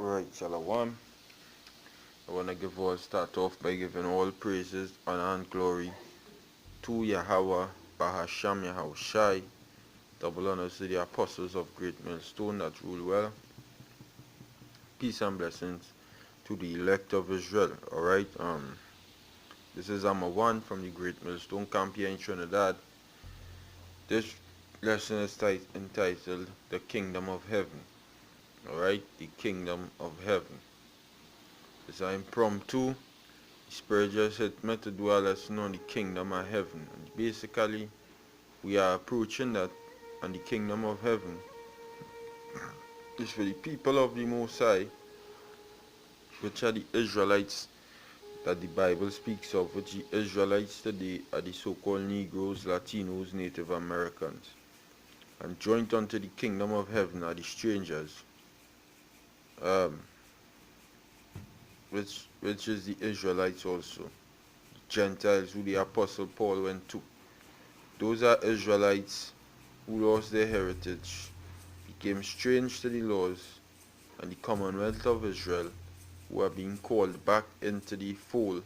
Right, Shalom. I want to start off by giving all praises, honor, and glory to Yahweh, Bahasham Yahushai, double honors to the apostles of Great Millstone that rule well. Peace and blessings to the elect of Israel. Alright, this is Amma 1 from the Great Millstone Camp here in Trinidad. This lesson is entitled The Kingdom of Heaven. Alright, the Kingdom of Heaven. It's an impromptu. Spirit just hit me to do a lesson on the kingdom of heaven. And basically, we are approaching that, and the kingdom of heaven is for the people of the Most High, which are the Israelites that the Bible speaks of, which the Israelites today are the so-called Negroes, Latinos, Native Americans. And joined unto the kingdom of heaven are the strangers, which is the Israelites also. Gentiles who the Apostle Paul went to. Those are Israelites who lost their heritage, became strange to the laws and the commonwealth of Israel, who are being called back into the fold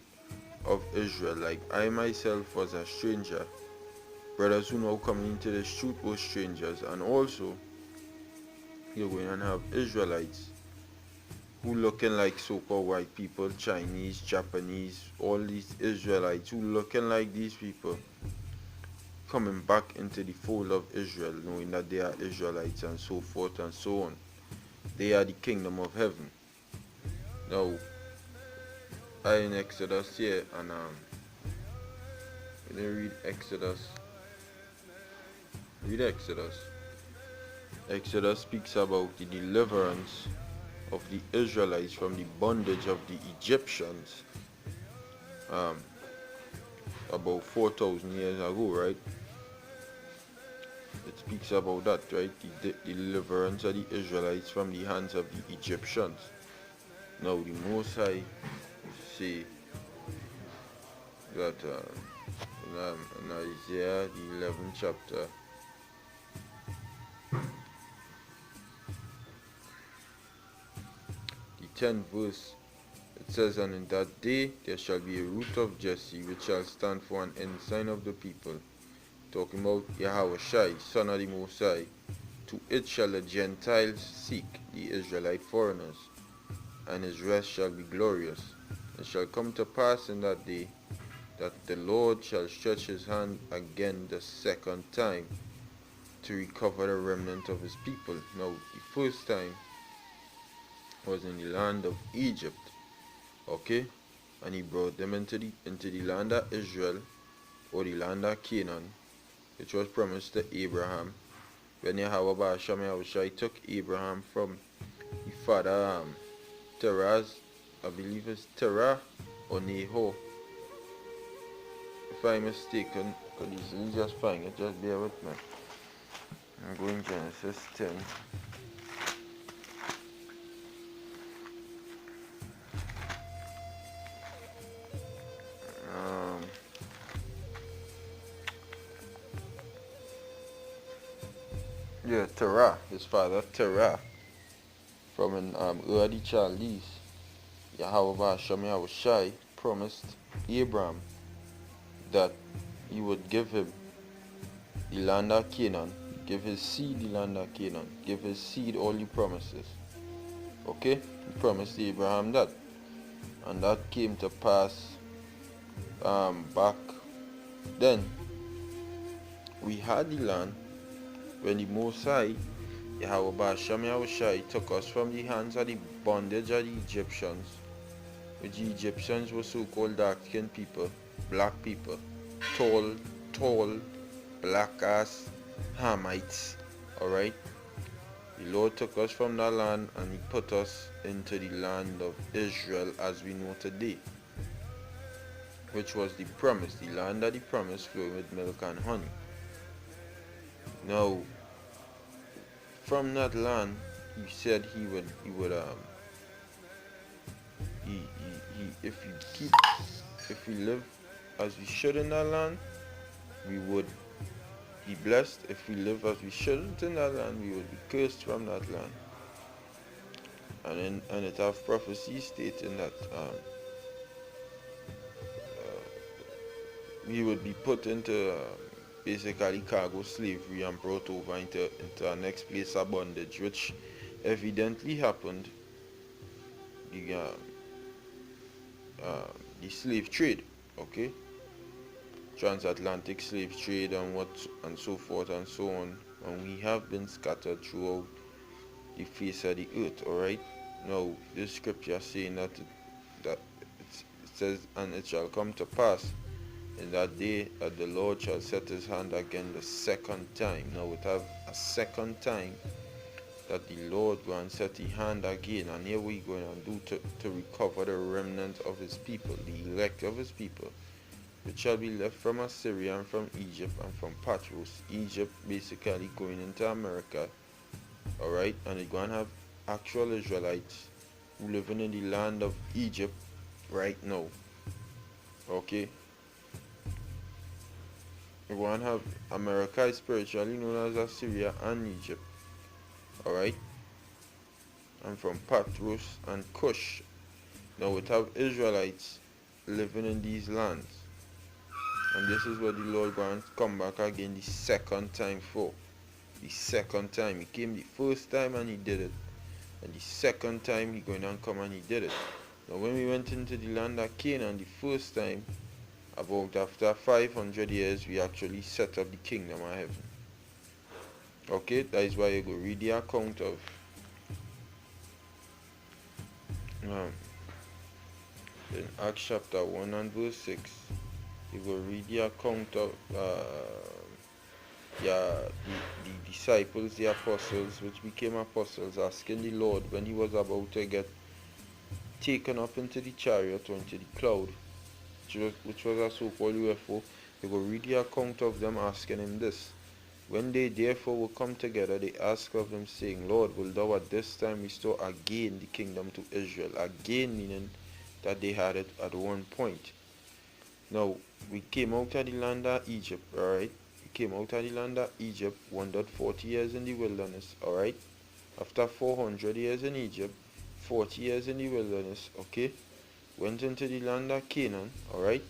of Israel. Like I myself was a stranger. Brothers who now coming into this truth were strangers. And also, you're going to have Israelites who looking like so-called white people, Chinese, Japanese, all these Israelites who looking like these people, coming back into the fold of Israel, knowing that they are Israelites and so forth and so on. They are the kingdom of heaven. Now, I in Exodus here, and when you read Exodus, Exodus speaks about the deliverance of the Israelites from the bondage of the Egyptians, about 4,000 years ago, right? It speaks about that, right? The deliverance of the Israelites from the hands of the Egyptians. Now the Most High say that in Isaiah the 11th chapter, the 10th verse, it says, "And in that day there shall be a root of Jesse, which shall stand for an ensign of the people." Talking about Yahushai, son of the Most High. "To it shall the Gentiles seek, the Israelite foreigners, and his rest shall be glorious. It shall come to pass in that day that the Lord shall stretch his hand again the second time to recover the remnant of his people." Now, the first time was in the land of Egypt, okay? And he brought them into the land of Israel, or the land of Canaan, which was promised to Abraham. When Yahweh Ba'asham Yahushai took Abraham from the father Terah's, I believe it's Terah or Nahor. If I'm mistaken, could easily just find it, just bear with me. I'm going Genesis 10. Yeah, Terah, his father Terah, from an Ur the Chaldees. Yahweh Ba'asham Yahushai promised Abraham that he would give him the land of Canaan, give his seed the land of Canaan, give his seed all the promises. Okay? He promised Abraham that. And that came to pass back then. We had the land when the Most High, Yahweh Ba'asham Yahushai, took us from the hands of the bondage of the Egyptians, which the Egyptians were so-called dark-skinned people, black people, tall, black-ass Hamites, alright? The Lord took us from that land and he put us into the land of Israel as we know today, which was the promise, the land of the promise flowing with milk and honey. Now, from that land, he said he would if we live as we should in that land, we would be blessed. If we live as we shouldn't in that land, we would be cursed from that land. and it have prophecy stating that he would be put into basically cargo slavery and brought over into our next place of bondage, which evidently happened. The the slave trade, okay, transatlantic slave trade and what and so forth and so on, and we have been scattered throughout the face of the earth. All right. Now this scripture saying that it says, and it shall come to pass in that day that the Lord shall set his hand again the second time. Now it have a second time that the Lord go and set his hand again, and here we going to do to recover the remnant of his people, the elect of his people, which shall be left from Assyria and from Egypt and from Patros. Egypt basically going into America, alright, and they're going to have actual Israelites who living in the land of Egypt right now, okay. We're going to have America is spiritually known as Assyria and Egypt, alright, and from Patros and Cush. Now we have Israelites living in these lands, and this is what the Lord going to come back again the second time for. The second time. He came the first time and he did it, and the second time he going to come and he did it. Now when we went into the land of Canaan the first time, about after 500 years, we actually set up the kingdom of heaven. Okay, that is why you go read the account of in Acts chapter 1 and verse 6. You go read the account of the disciples, the apostles, which became apostles, asking the Lord when he was about to get taken up into the chariot or into the cloud, which was a so-called UFO. You go read the account of them asking him this. When they therefore will come together, they ask of him, saying, Lord, will thou at this time restore again the kingdom to Israel? Again meaning that they had it at one point. Now, we came out of the land of Egypt, alright? We came out of the land of Egypt, wandered 40 years in the wilderness, alright? After 400 years in Egypt, 40 years in the wilderness, okay? Went into the land of Canaan, alright?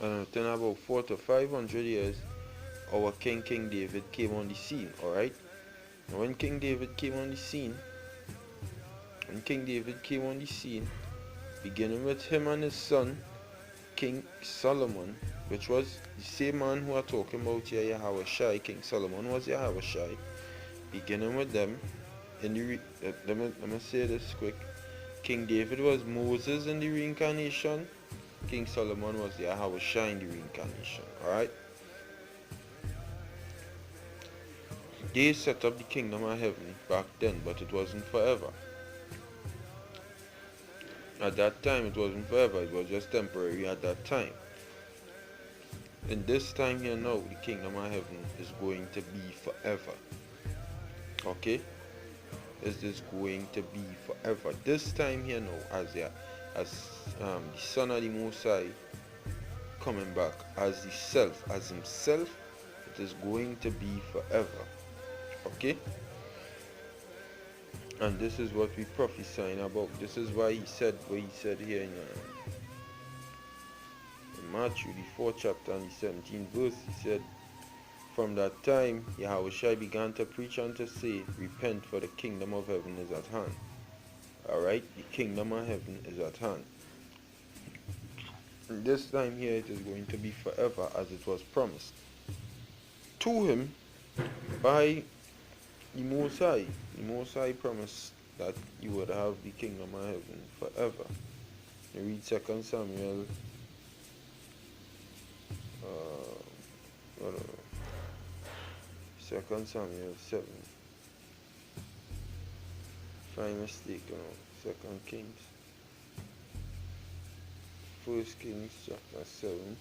And within about 400 to 500 years, our King David came on the scene, alright? And when King David came on the scene, beginning with him and his son, King Solomon, which was the same man who are talking about here, Yahushai. King Solomon was Yahushai. Beginning with them, let me say this quick. King David was Moses in the reincarnation. King Solomon was Yahushai in the reincarnation, alright? They set up the kingdom of heaven back then, but it wasn't forever. At that time, it wasn't forever. It was just temporary at that time. In this time here now, the kingdom of heaven is going to be forever. Okay? It is going to be forever. This time here now, as the Son of the Most High coming back as the self, as himself, it is going to be forever. Okay? And this is what we prophesying about. This is why he said what he said here in Matthew, the 4th chapter and the 17th verse. He said, from that time, Yahushua began to preach and to say, repent, for the kingdom of heaven is at hand. Alright? The kingdom of heaven is at hand. And this time here, it is going to be forever, as it was promised to him by the Most High. The Most High promised that you would have the kingdom of heaven forever. You read 2 Samuel 2 Samuel 7. If I'm mistaken, 2 Kings. 1 Kings chapter 7.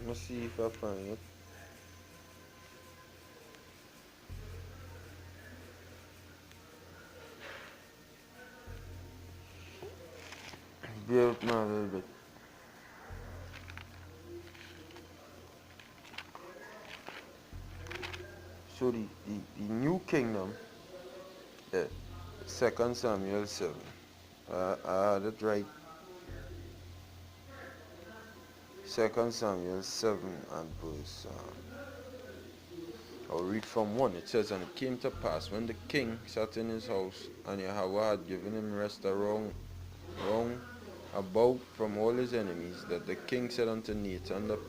Let's see if I find it. Bear with me a little bit. So the new kingdom, uh, 2 Samuel 7. I had it right. 2 Samuel 7 and verse. I'll read from 1. It says, "And it came to pass when the king sat in his house, and Yahweh had given him rest round about from all his enemies, that the king said unto Nathan the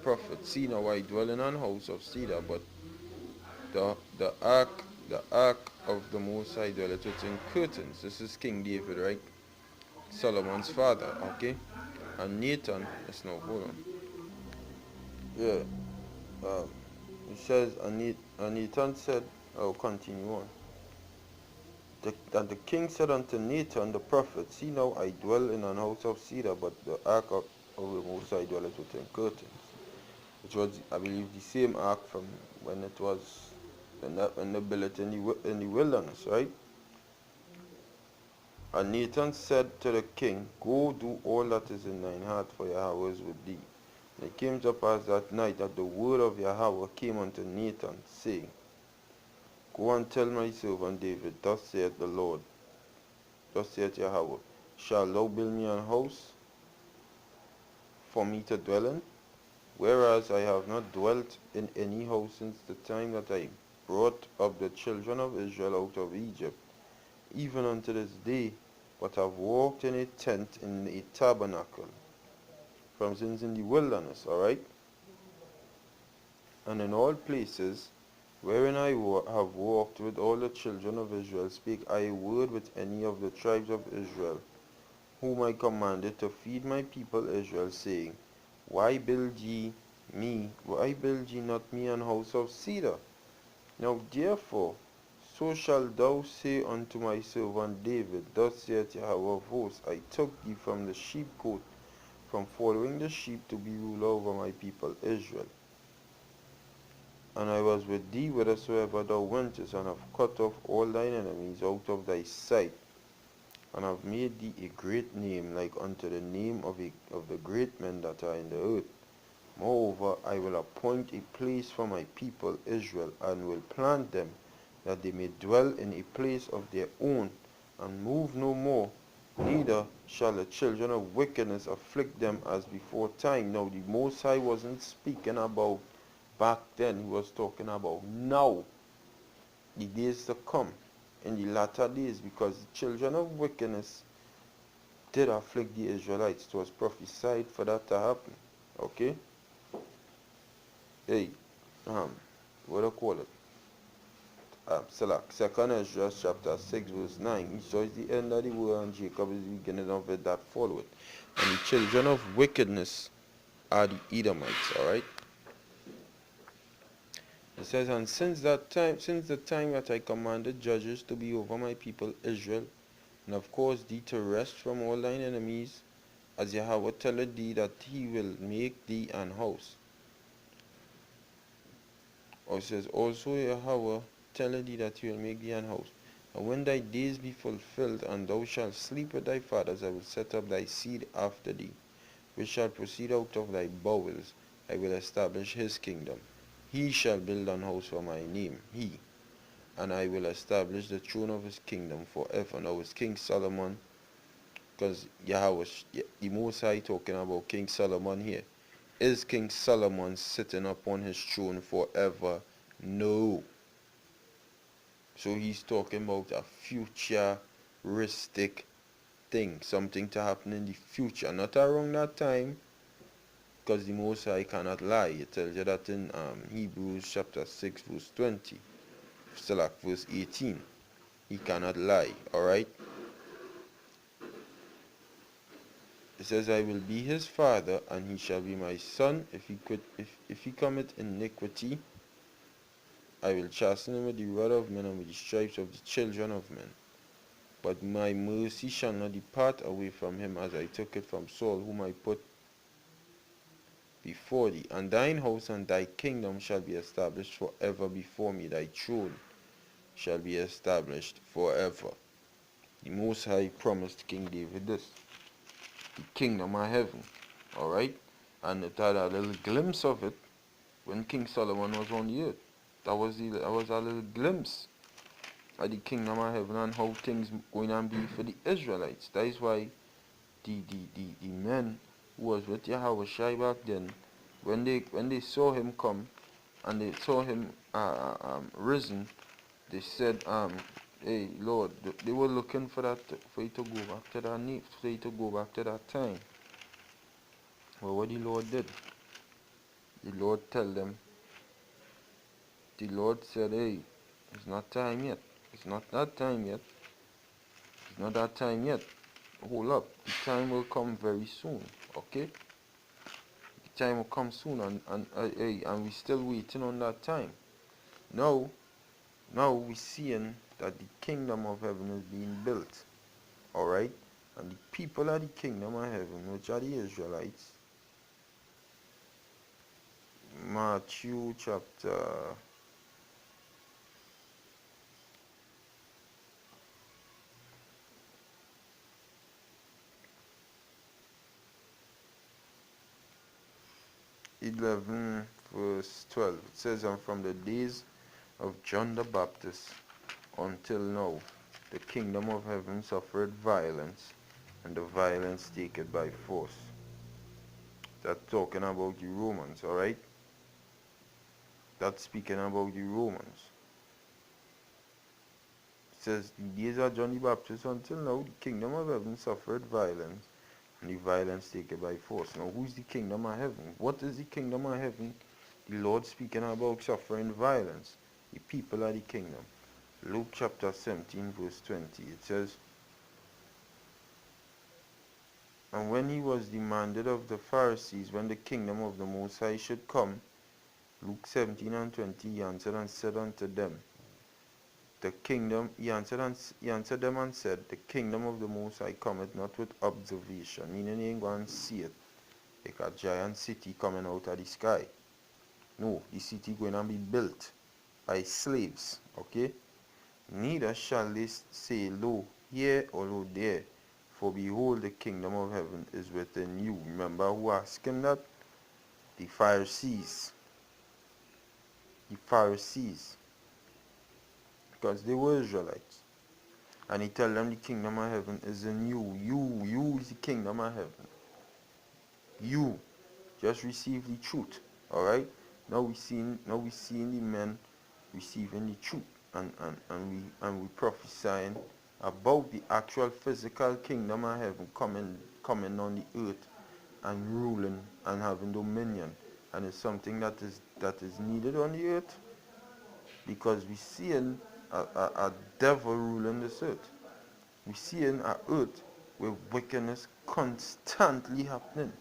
prophet, See now I dwell in an house of cedar, but the ark of the Most High dwelleth within curtains." This is King David, right? Solomon's father, okay? And Nathan, let's now hold on. Yeah, it says, and Nathan said, I'll continue on. And the king said unto Nathan the prophet, See now I dwell in an house of cedar, but the ark of the Most High dwelleth within curtains. Which was, I believe, the same ark from when it was when they built it in the wilderness, right? And Nathan said to the king, Go do all that is in thine heart, for Yahweh is with thee. And it came to pass that night that the word of Yahweh came unto Nathan, saying, Go and tell my servant David, Thus saith the Lord, thus saith Yahweh, Shalt thou build me an house for me to dwell in? Whereas I have not dwelt in any house since the time that I brought up the children of Israel out of Egypt, even unto this day, but have walked in a tent, in a tabernacle, from since in the wilderness, alright? And in all places wherein I have walked with all the children of Israel, spake I a word with any of the tribes of Israel, whom I commanded to feed my people Israel, saying, Why build ye not me an house of cedar? Now therefore, so shalt thou say unto my servant David, Thus saith Yahweh of hosts, I took thee from the sheepcote, from following the sheep, to be ruler over my people Israel. And I was with thee whithersoever thou wentest, and have cut off all thine enemies out of thy sight, and have made thee a great name, like unto the name of the great men that are in the earth. Moreover, I will appoint a place for my people Israel, and will plant them, that they may dwell in a place of their own, and move no more. Neither shall the children of wickedness afflict them as before time. Now the Most High wasn't speaking about back then, he was talking about now, the days to come, in the latter days, because the children of wickedness did afflict the Israelites. It was prophesied for that to happen. Okay? Hey, what do I call it? Select. Second Ezra chapter 6 verse 9. Esau is the end of the world, and Jacob is the beginning of it that followed. And the children of wickedness are the Edomites, alright? It says, and since the time that I commanded judges to be over my people Israel, and have caused thee to rest from all thine enemies, as Yahweh telleth thee that he will make thee an house. Or it says, also Yahweh telleth thee that he will make thee an house. And when thy days be fulfilled, and thou shalt sleep with thy fathers, I will set up thy seed after thee, which shall proceed out of thy bowels. I will establish his kingdom. He shall build an house for my name, and I will establish the throne of his kingdom forever. Now it's King Solomon, because Yahweh, the Most High, talking about King Solomon here. Is King Solomon sitting upon his throne forever? No. So he's talking about a futuristic thing, something to happen in the future, not around that time, because the Most High cannot lie. It tells you that in Hebrews chapter 6 verse 20, select verse 18. He cannot lie, alright? It says, I will be his father, and he shall be my son. If he commit iniquity, I will chasten him with the rod of men, and with the stripes of the children of men. But my mercy shall not depart away from him, as I took it from Saul, whom I put before thee. And thine house and thy kingdom shall be established forever before me. Thy throne shall be established forever. The Most High promised King David this, the kingdom of heaven, alright? And it had a little glimpse of it when King Solomon was on the earth. That was a little glimpse of the kingdom of heaven and how things going to be for the Israelites. That is why the men who was with Yahweh Shai back then, when they saw him come and they saw him risen, they said, hey Lord, they were looking for that, for you to go back to that need, for you to go back to that time. Well, what the Lord did, the Lord tell them, the Lord said, hey, it's not time yet. It's not that time yet. It's not that time yet. Hold up. The time will come very soon. Okay? The time will come soon, and we still waiting on that time. Now we seeing that the kingdom of heaven is being built. Alright? And the people of the kingdom of heaven, which are the Israelites, Matthew chapter 11 verse 12, it says, and from the days of John the Baptist until now, the kingdom of heaven suffered violence, and the violence take it by force. That's talking about the Romans, alright? That's speaking about the Romans. It says, the days of John the Baptist until now, the kingdom of heaven suffered violence, and the violence take it by force. Now, who's the kingdom of heaven? What is the kingdom of heaven? The Lord speaking about suffering violence. The people of the kingdom. Luke chapter 17 verse 20, it says, and when he was demanded of the Pharisees when the kingdom of the Most High should come, Luke 17 and 20, he answered and said unto them, the kingdom, he answered them and said, the kingdom of the Most High cometh not with observation, meaning you ain't going to see it like a giant city coming out of the sky. No, the city going to be built by slaves, okay? Neither shall they say, lo here or lo there, for behold, the kingdom of heaven is within you. Remember who asked him that? The Pharisees. The Pharisees. Because they were Israelites. And he tell them the kingdom of heaven is in you. You is the kingdom of heaven. You. Just receive the truth. Alright? Now we seeing the men receiving the truth. And we prophesying about the actual physical kingdom of heaven coming on the earth and ruling and having dominion. And it's something that is needed on the earth, because we seeing a devil ruling this earth. We seeing an earth where wickedness constantly happening.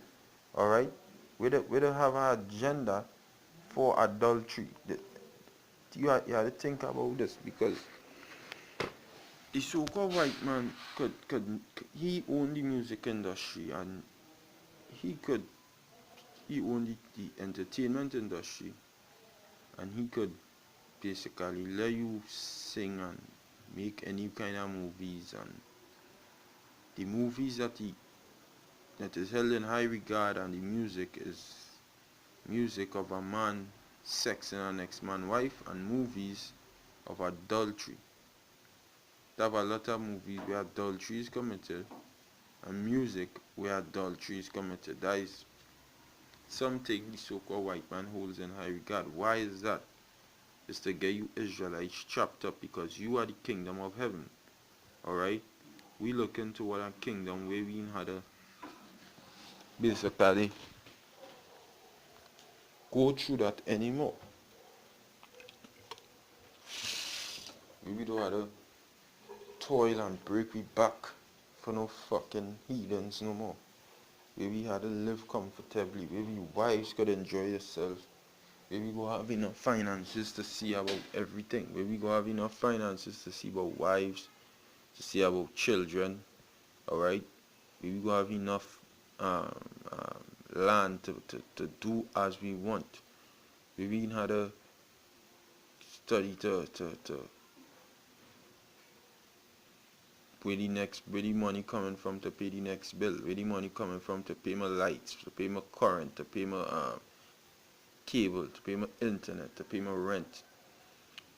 Alright? We don't have an agenda for adultery. You have to think about this, because the so-called white man he own the music industry, and he own the entertainment industry, and he could basically let you sing and make any kind of movies, and the movies that is held in high regard, and the music is music of a man sexing an ex-man wife, and movies of adultery. They have a lot of movies where adultery is committed, and music where adultery is committed. That is something the so-called white man holds in high regard. Why is that? It's to get you Israelites chopped up, because you are the kingdom of heaven. Alright? We look into what a kingdom where we had to basically go through that anymore. We don't have to toil and break we back for no fucking heathens no more. Where we had to live comfortably, where we wives could enjoy yourselves, where we go have enough finances to see about everything, where we go have enough finances to see about wives, to see about children, alright? Where we go have enough land to do as we want. Where we had to study to where the money coming from to pay the next bill, where the money coming from to pay my lights, to pay my current, to pay my cable, to pay my internet, to pay my rent.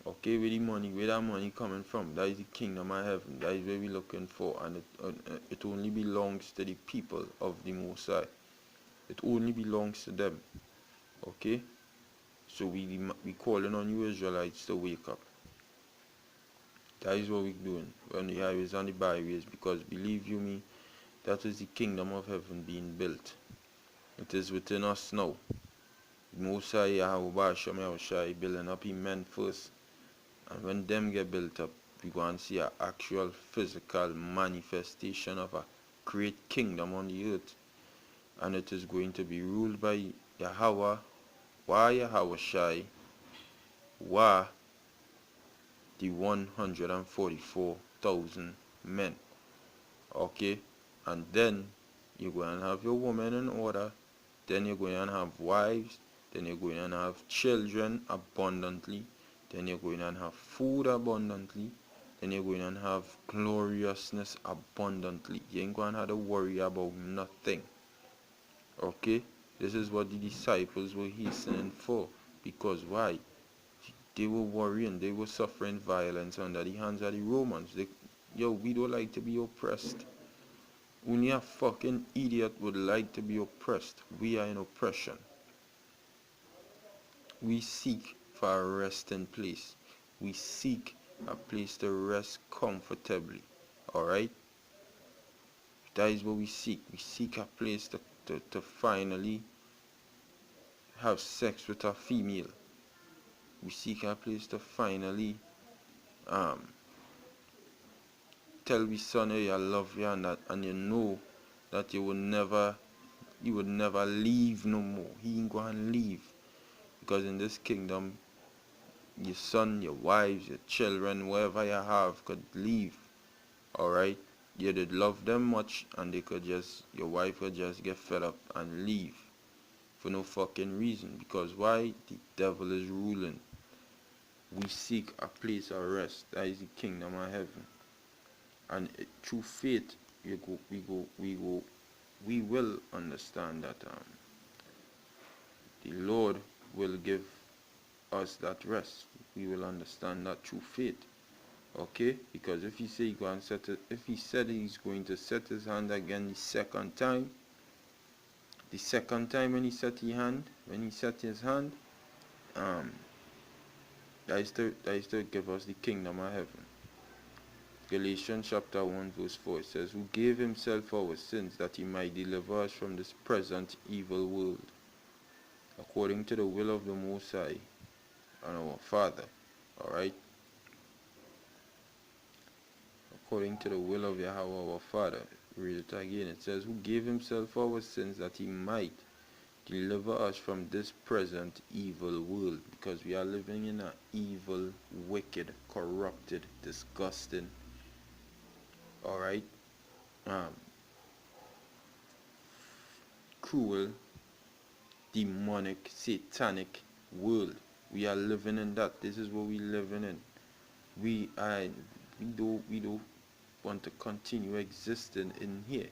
Okay, where that money coming from? That is the kingdom of heaven. That is where we're looking for, and it only belongs to the people of the Most High. It only belongs to them. Okay, so we calling on you Israelites to wake up. That is what we're doing on the highways and the byways, because believe you me, that is the kingdom of heaven being built. It is within us now. Most High Yahweh Shem Yahushai building up His men first, and when them get built up, we go and see an actual physical manifestation of a great kingdom on the earth, and it is going to be ruled by Yahweh, Yahushai, the 144,000 men. Okay, and then you're going to have your women in order, then you're going to have wives, then you're going to have children abundantly, then you're going to have food abundantly, then you're going to have gloriousness abundantly. You ain't going to have to worry about nothing. Okay, this is what the disciples were hastening for. Because why? They were worrying, they were suffering violence under the hands of the Romans. We don't like to be oppressed. Only a fucking idiot would like to be oppressed. We are in oppression. We seek for a resting place. We seek a place to rest comfortably. Alright? That is what we seek. We seek a place to finally have sex with a female. We seek a place to finally tell we son, hey, I love you, and you know that you would never leave no more. He ain't going to leave. Because in this kingdom, your son, your wives, your children, whoever you have could leave. Alright? You did love them much, and your wife could just get fed up and leave. For no fucking reason. Because why? The devil is ruling. We seek a place of rest. That is the kingdom of heaven. And through faith, we will understand that the Lord will give us that rest. We will understand that through faith. Okay? Because if he say if he said he's going to set his hand again the second time when he set his hand, that is to give us the kingdom of heaven. Galatians chapter 1 verse 4, it says, who gave himself for our sins that he might deliver us from this present evil world, according to the will of the Most High and our Father. Alright? According to the will of Yahweh our Father. Read it again. It says, who gave himself for our sins that he might deliver us from this present evil world. Because we are living in an evil, wicked, corrupted, disgusting, alright, cruel, demonic, satanic world. We are living in that. This is what we living in. We don't want to continue existing in here.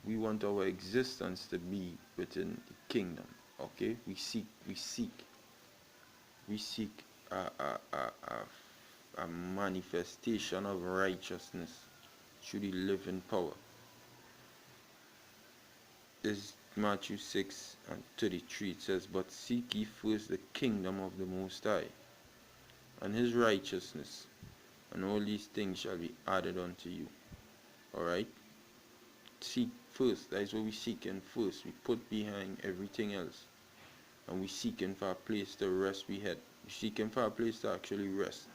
We want our existence to be within the kingdom. Okay? We seek a manifestation of righteousness through the living power. This is Matthew 6:33. It says, but seek ye first the kingdom of the Most High, and his righteousness, and all these things shall be added unto you. Alright? Seek first. That is what we seeking first. We put behind everything else. And we seeking for a place to rest we head. We seeking for a place to actually rest.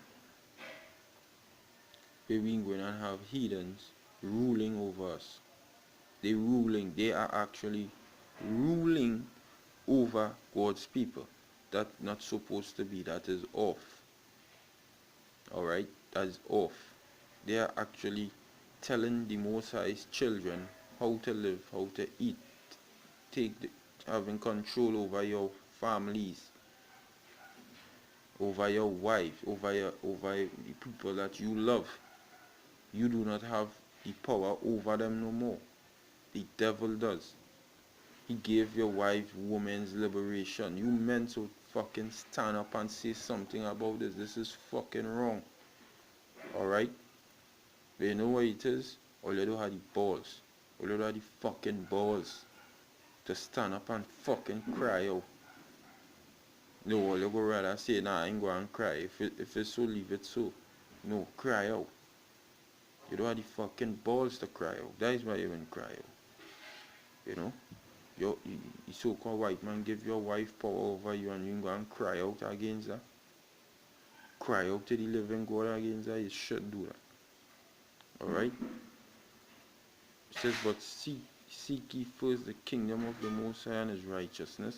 Where we ain't going to have heathens ruling over us. They are actually ruling over God's people. That's not supposed to be. That is off. Alright? That is off. They are actually telling the Most High's children how to live, how to eat, having control over your families, over your wife, over the people that you love. You do not have the power over them no more. The devil does. He gave your wife woman's liberation. You men so fucking stand up and say something about this. This is fucking wrong. Alright? But you know what it is? All you do have the balls. All you do have the fucking balls to stand up and fucking cry out. No, all you go rather say, nah, I ain't going to cry. If it's so, leave it so. No, cry out. You don't have the fucking balls to cry out. That is why you even cry out. You know? You so-called white man give your wife power over you and you go and cry out against that. Cry out to the living God against that. You should do that. Alright? It says, but seek ye first the kingdom of the Most High and his righteousness,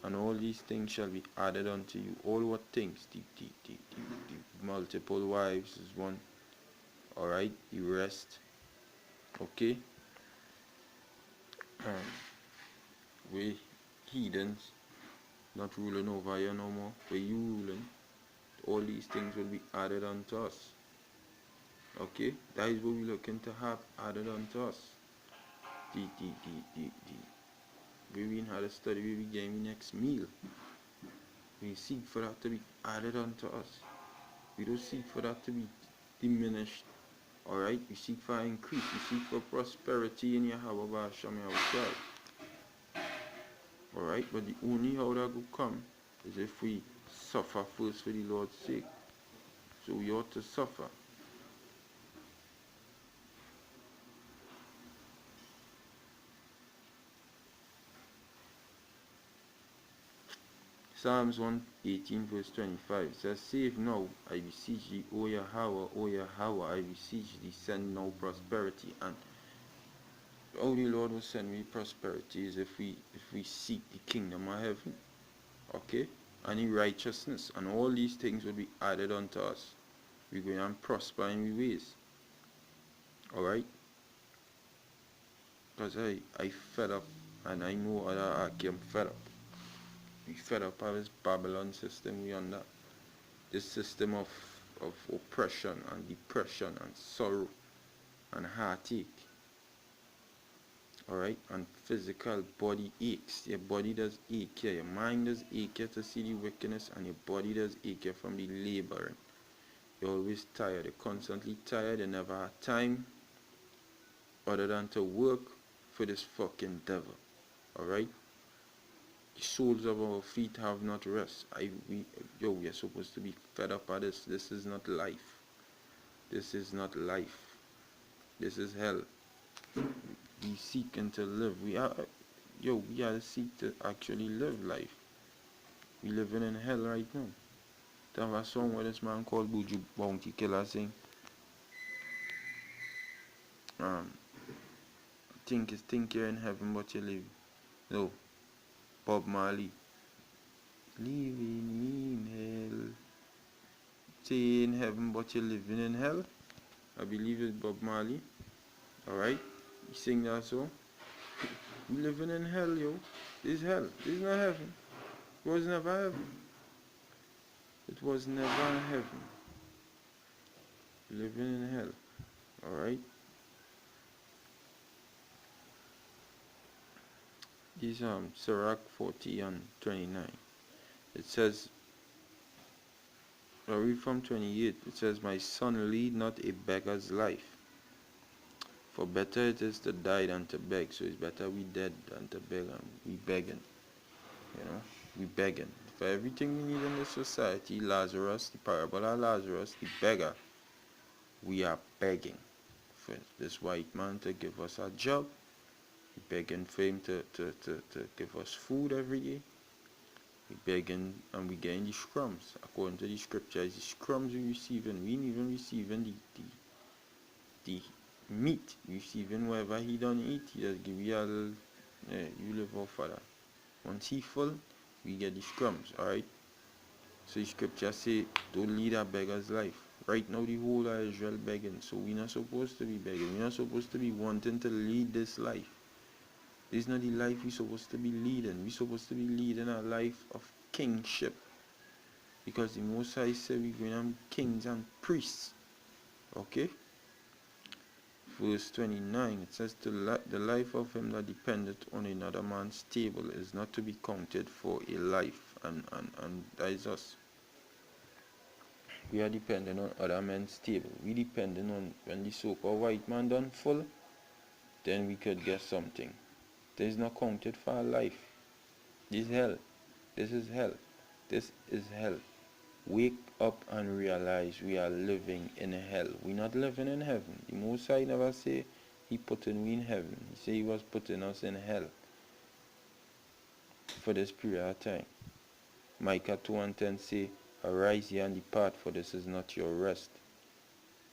and all these things shall be added unto you. All what things? The multiple wives is one. Alright? The rest. Okay? We heathens not ruling over you no more. We you ruling. All these things will be added unto us. Okay? That is what we're looking to have added unto us. We been had a study, we be getting next meal. We seek for that to be added unto us. We don't seek for that to be diminished. Alright? We seek for increase. We seek for prosperity in Yahweh Ba'asham Yahushua. Alright? But the only how that will come is if we suffer first for the Lord's sake. So we ought to suffer. Psalms 118 verse 25 says, save now, I beseech thee, O Yahweh, I beseech thee, send now prosperity. And how the Lord will send me prosperity is if we seek the kingdom of heaven. Okay? And in righteousness. And all these things will be added unto us. We're going to prosper in ways. Alright? Because I fed up, and I know other I came fed up. We fed up of this Babylon system we under. This system of oppression and depression and sorrow and heartache. Alright? And physical body aches. Your body does ache here. Your mind does ache here to see the wickedness, and your body does ache here from the laboring. You're always tired. You're constantly tired. You never have time other than to work for this fucking devil. Alright? The soles of our feet have not rest. We are supposed to be fed up by this. This is not life. This is not life. This is hell. We seeking to live. We are seek to actually live life. We living in hell right now. There was a song where this man called Buju Bounty Killer sing. Think you're in heaven but you live. No. Bob Marley. Living in hell. Say in heaven but you're living in hell. I believe it's Bob Marley. Alright? You sing that song. You living in hell, yo. This is hell. This is not heaven. It was never heaven. It was never heaven. Living in hell. Alright? This Sirach 40 and 29. It says, I read from 28. It says, my son, lead not a beggar's life. For better it is to die than to beg. So it's better we dead than to beg, and we begging. You know? We begging. For everything we need in this society, Lazarus, the parable of Lazarus, the beggar, we are begging for this white man to give us a job. We're begging for him to give us food every day. We're begging and we're getting the scrums. According to the scriptures, the scrums we're receiving, we ain't even receiving the meat. We're receiving whatever he don't eat. He just give you a little, you live off of that. Once he full, we get the scrums, alright? So the scripture say, don't lead a beggar's life. Right now the whole of Israel begging. So we're not supposed to be begging. We're not supposed to be wanting to lead this life. This is not the life we're supposed to be leading. We're supposed to be leading a life of kingship. Because the Most High said we're going to be kings and priests. Okay? Verse 29, it says, the life of him that dependeth on another man's table is not to be counted for a life, and that is us. We are dependent on other men's table. We dependent on when the so-called white man done full, then we could get something. This is not counted for our life. This is hell. This is hell. This is hell. Wake up and realize we are living in hell. We're not living in heaven. The Most High never say he putting we in heaven. He say he was putting us in hell for this period of time. Micah 2:10 say, arise ye and depart, for this is not your rest.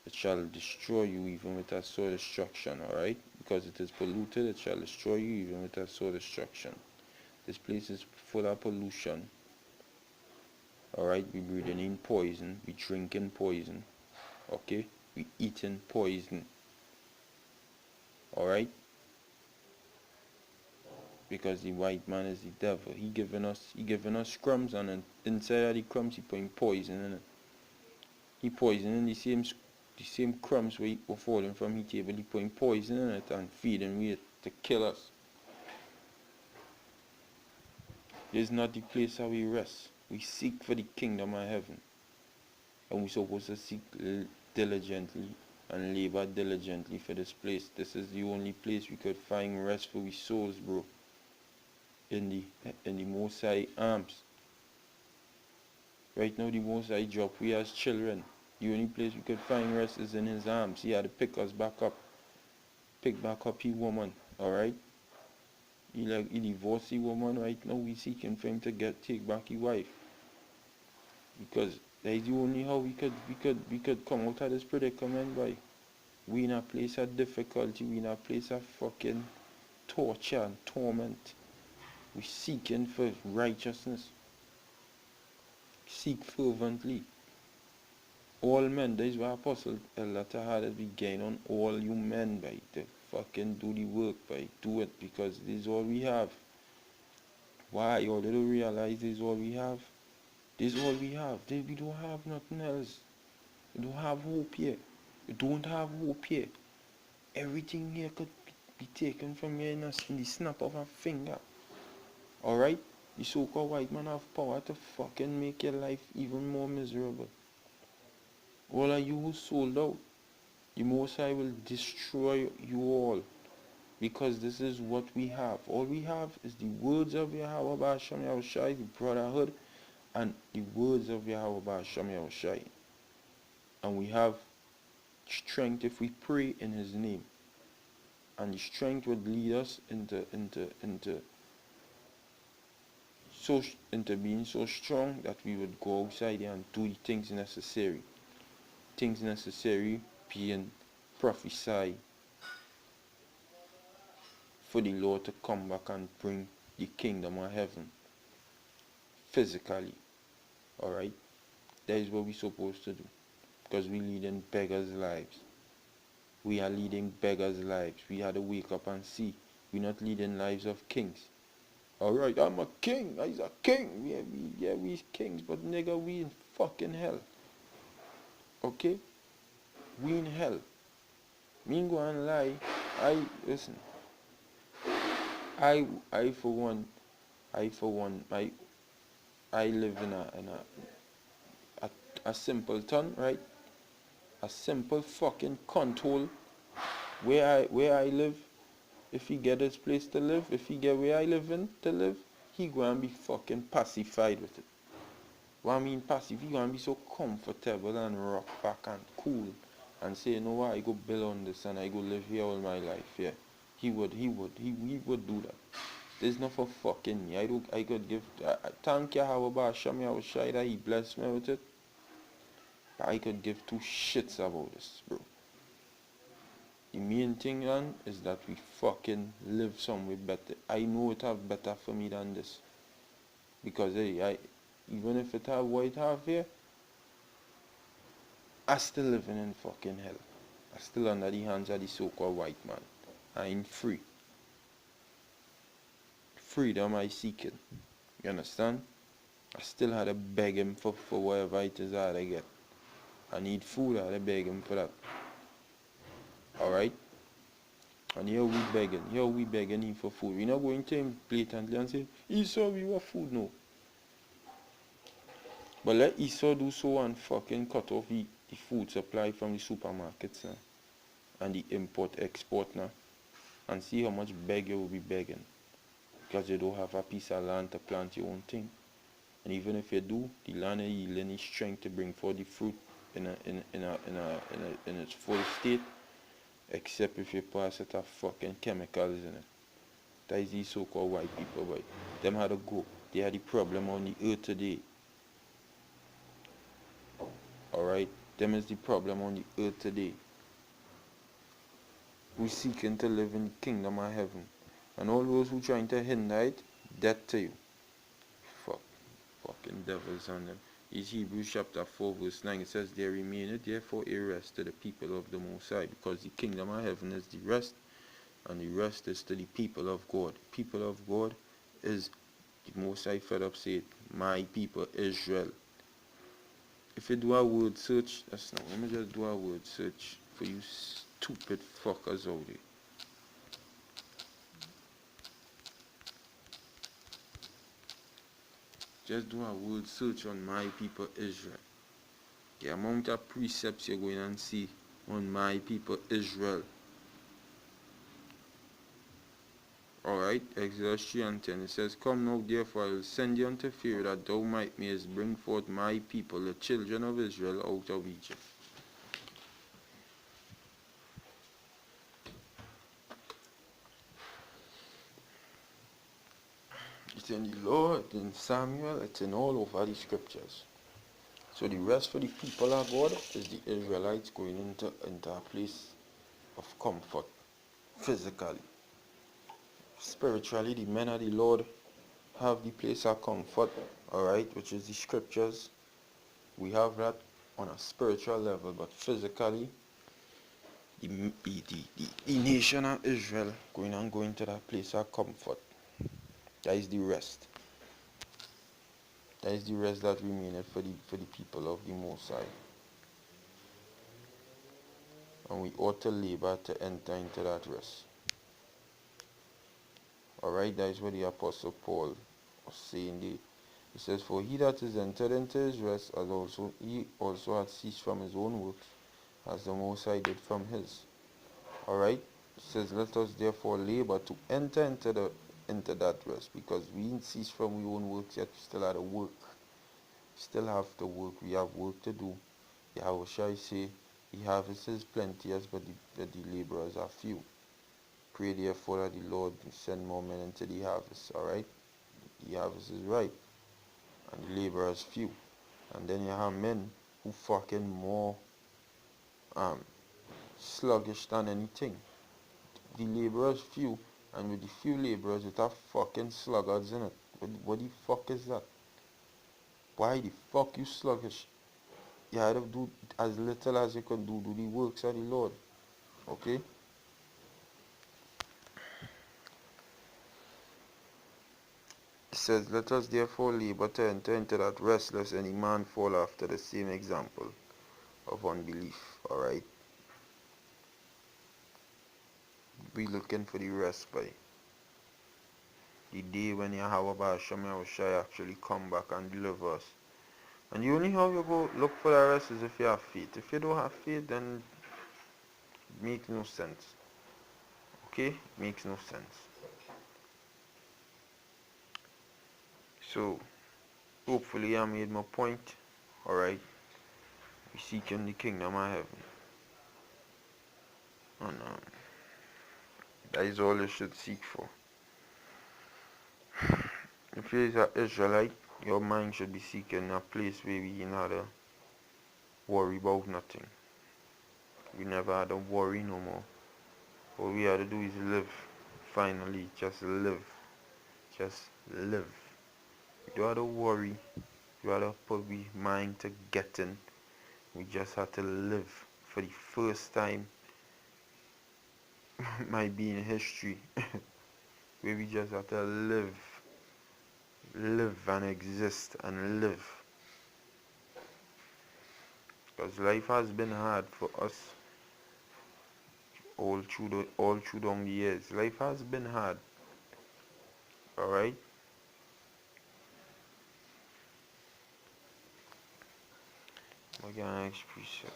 It shall destroy you even with a sore destruction, alright? Because it is polluted, it shall destroy you even with a sore destruction. This place is full of pollution. Alright, we breathing in poison, we drinking poison. Okay? We eating poison. Alright? Because the white man is the devil. He giving us crumbs, and inside of the crumbs he putting poison in it. He poisoning the same crumbs where were falling from his table. He putting poison in it and feeding with it to kill us. This is not the place how we rest. We seek for the kingdom of heaven. And we're supposed to seek diligently and labor diligently for this place. This is the only place we could find rest for we souls, bro. In the Most High arms. Right now the Most High drop we as children. The only place we could find rest is in his arms. He had to pick us back up. Pick back up his woman. Alright? He divorced the woman. Right now we seeking for him to take back his wife. Because that is the only how we could come out of this predicament, boy. We in a place of difficulty, we in a place of fucking torture and torment. We seeking for righteousness. Seek fervently. All men, that is why Apostle Elata had it began on all you men, boy, to fucking do the work, boy. Do it, because this is all we have. Why? You already realize this is all we have. This is all we have. We don't have nothing else. We don't have hope here. We don't have hope here. Everything here could be taken from here in the snap of a finger. Alright? The so-called white man have power to fucking make your life even more miserable. All of you who sold out, the Most High will destroy you all. Because this is what we have. All we have is the words of Yahweh Ba'ashem Yahushai, the brotherhood, and the words of Yahweh Ba'ashem Yahushai. And we have strength if we pray in his name. And the strength would lead us into being so strong that we would go outside there and do the things necessary. Things necessary being prophesy for the Lord to come back and bring the kingdom of heaven physically. Alright? That is what we're supposed to do. Because we leading beggars' lives. We are leading beggars' lives. We had to wake up and see. We're not leading lives of kings. Alright, I'm a king. He's a king. We kings, but nigga, we in fucking hell. Okay? We in hell. Me ain't go and lie. Listen. I for one, I live in a simpleton, right? A simple fucking control. Where I live, if he get this place to live, if he get where I live in to live, he gonna be fucking pacified with it. What I mean passive, he gonna be so comfortable and rock back and cool and say, you know what, I go build on this and I go live here all my life. Yeah. He would do that. This is not for fucking me. I could give thank Yahweh Ba'ashem Yahushai that he blessed me with it. But I could give two shits about this, bro. The main thing then is that we fucking live somewhere better. I know it have better for me than this. Because hey, even if it have what it have here, I still living in fucking hell. I still under the hands of the so-called white man. I ain't free. Freedom I seeking. You understand? I still had to beg him for whatever it is I had to get. I need food, I had to beg him for that. Alright? And here we begging him for food. We're not going to him blatantly and say, he saw we want food, no. But let Esau do so and fucking cut off the food supply from the supermarkets now, and the import export now, and see how much beg you will be begging because you don't have a piece of land to plant your own thing. And even if you do, the land ain't yielding any strength to bring forth the fruit in its full state, except if you pass it of fucking chemicals in it. That is these so-called white people, boy. Them had to go. They had the problem on the earth today. Alright? Them is the problem on the earth today. Who seeking to live in the kingdom of heaven. And all those who trying to hinder it, death to you. Fucking devils on them. It's Hebrews chapter 4 verse 9. It says, there remaineth therefore a rest to the people of the Most High, because the kingdom of heaven is the rest, and the rest is to the people of God. People of God is the Most High fed up said, my people Israel. If you do a word search, that's not. Let me just do a word search for you stupid fuckers out there. Just do a word search on my people Israel. The amount of precepts you're going to see on my people Israel. Alright, Exodus 3 and 10. It says, come now therefore, I will send you unto Pharaoh, that thou mayest bring forth my people, the children of Israel, out of Egypt. It's in the law, it's in Samuel, it's in all over the scriptures. So the rest for the people of God is the Israelites going into a place of comfort, physically. Spiritually, the men of the Lord have the place of comfort, alright, which is the scriptures. We have that on a spiritual level, but physically, the nation of Israel going to that place of comfort. That is the rest. That is the rest that remaineth for the people of the Most High. And we ought to labor to enter into that rest. Alright, that is what the Apostle Paul was saying there. He says, for he that is entered into his rest, he also hath ceased from his own works, as the Most High did from his. Alright, he says, let us therefore labor to enter into that rest, because we ain't ceased from our own works yet. We still have to work. Still have to work. We have work to do. How shall I say, the harvest is plenteous, but the laborers are few. Pray therefore that the Lord send more men into the harvest. Alright, the harvest is ripe, and the laborers few. And then you have men who fucking more sluggish than anything. The laborers few, and with the few laborers it have fucking sluggards in it. What the fuck is that? Why the fuck you sluggish? You had to do as little as you can do the works of the Lord. Okay? It says, let us therefore labor to enter into that rest, lest any man fall after the same example of unbelief. Alright? Be looking for the rest by the day when Yahweh shall actually come back and deliver us. And the only how you go look for the rest is if you have faith. If you don't have faith, then it makes no sense. Okay? It makes no sense. So, hopefully I made my point. Alright? We seek in the kingdom of heaven. And that is all you should seek for. If you are an Israelite, your mind should be seeking a place where we not to worry about nothing. We never had to worry no more. All we had to do is live. Finally, just live. Just live. We don't have to worry. We have to put our mind to getting. We just have to live. For the first time, might be in history, where we just have to live. Live and exist and live. Because life has been hard for us all through down the years. Life has been hard. Alright? Again, next precept.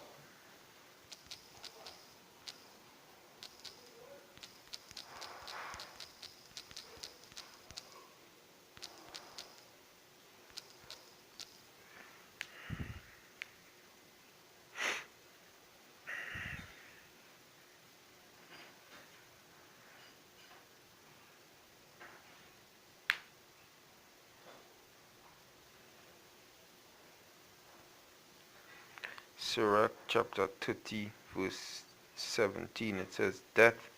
Sirach chapter 30 verse 17, it says, death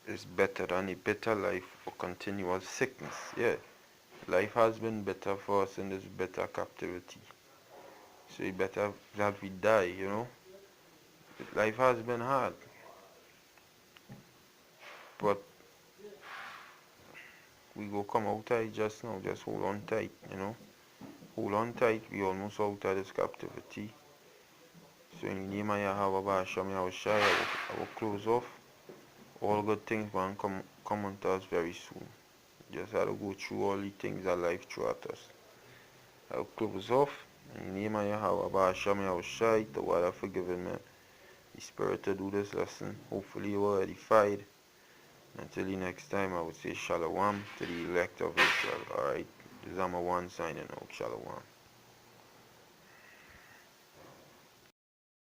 is better than a better life for continual sickness. Yeah, life has been better for us in this better captivity. So it better that we die, you know. Life has been hard, but we go come out tight just now. Just hold on tight, you know. Hold on tight. We almost out of this captivity. So in the name of Yahweh Ba'asham Yahushai, I will close off. All good things will come unto us very soon. Just have to go through all the things that life throws at us. I will close off. In the name of Yahweh Ba'asham Yahushai, the word of forgiving me. The spirit to do this lesson. Hopefully you were edified. Until the next time, I would say Shalom to the elect of Israel. Alright, this is Amma One signing out. Shalom.